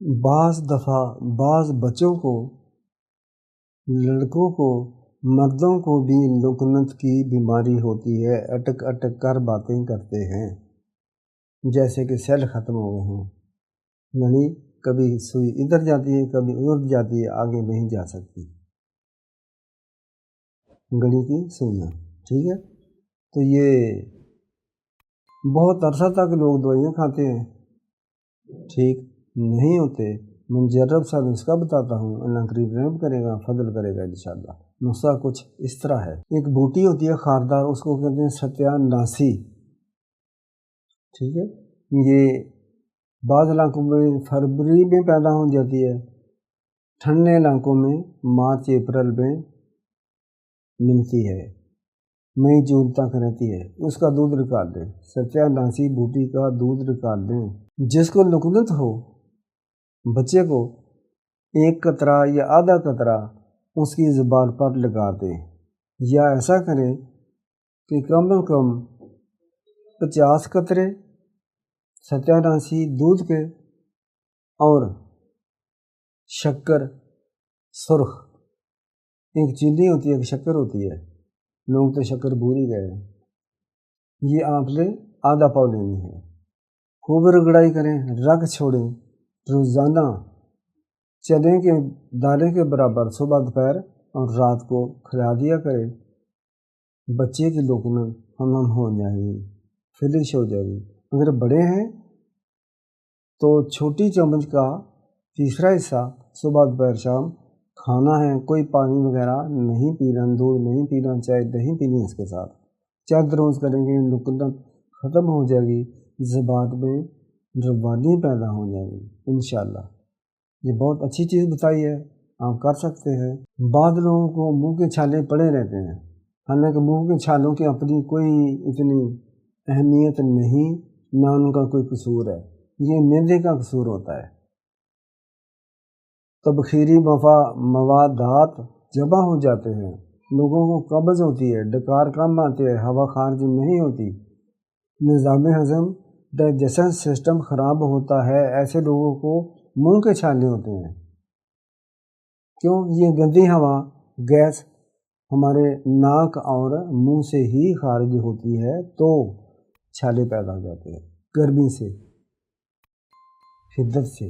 بعض دفعہ بعض بچوں کو، لڑکوں کو، مردوں کو بھی لکنت کی بیماری ہوتی ہے، اٹک اٹک کر باتیں کرتے ہیں، جیسے کہ سیل ختم ہو گئے ہیں، یعنی کبھی سوئی ادھر جاتی ہے کبھی ادھر جاتی ہے، آگے نہیں جا سکتی گڑی کی سوئیاں، ٹھیک ہے۔ تو یہ بہت عرصہ تک لوگ دوائیاں کھاتے ہیں، ٹھیک نہیں ہوتے۔ مجرب سا نسخہ بتاتا ہوں، اللہ قریب رحم کرے گا، فضل کرے گا انشاءاللہ۔ نسخہ کچھ اس طرح ہے، ایک بوٹی ہوتی ہے خاردار، اس کو کہتے ہیں ستیا ناسی، ٹھیک ہے۔ یہ بعض علاقوں میں فروری میں پیدا ہو جاتی ہے، ٹھنڈے علاقوں میں مارچ اپریل میں ملتی ہے، مئی جون تک رہتی ہے۔ اس کا دودھ نکال دیں، ستیا ناسی بوٹی کا دودھ نکال دیں۔ جس کو لکنت ہو، بچے کو ایک قطرہ یا آدھا قطرہ اس کی زبان پر لگا دیں، یا ایسا کریں کہ کم از کم 50 قطرے ستیا ناسی دودھ کے اور شکر سرخ، ایک چینی ہوتی ہے ایک شکر ہوتی ہے، لوگ تو شکر بھول ہی گئے ہیں، یہ آپ نے آدھا پاؤ لینی ہے، خوب رگڑائی کریں، رکھ چھوڑیں، روزانہ چنے کے دانے کے برابر صبح دوپہر اور رات کو کھلا دیا کریں۔ بچے کی لکنت ہم ہو جائے گی، فلش ہو جائے گی۔ اگر بڑے ہیں تو چھوٹی چمچ کا تیسرا حصہ صبح دوپہر شام کھانا ہے، کوئی پانی وغیرہ نہیں پینا، دودھ نہیں پینا، چائے نہیں پینی اس کے ساتھ۔ چند روز کریں گے لکنت ختم ہو جائے گی، زبان میں روانی پیدا ہو جائے گی انشاءاللہ۔ یہ بہت اچھی چیز بتائی ہے، آپ کر سکتے ہیں۔ بعض لوگوں کو منہ کے چھالے پڑے رہتے ہیں، حالانکہ منہ کے چھالوں کی اپنی کوئی اتنی اہمیت نہیں، نہ ان کا کوئی قصور ہے، یہ معدے کا قصور ہوتا ہے۔ تبخیری موادات جمع ہو جاتے ہیں، لوگوں کو قبض ہوتی ہے، ڈکار کم آتے ہیں، ہوا خارج نہیں ہوتی، نظام ہضم ڈائجیشن سسٹم خراب ہوتا ہے، ایسے لوگوں کو منہ کے چھالے ہوتے ہیں۔ کیوں؟ یہ گندی ہوا گیس ہمارے ناک اور منہ سے ہی خارج ہوتی ہے، تو چھالے پیدا ہو جاتے ہیں گرمی سے، شدت سے۔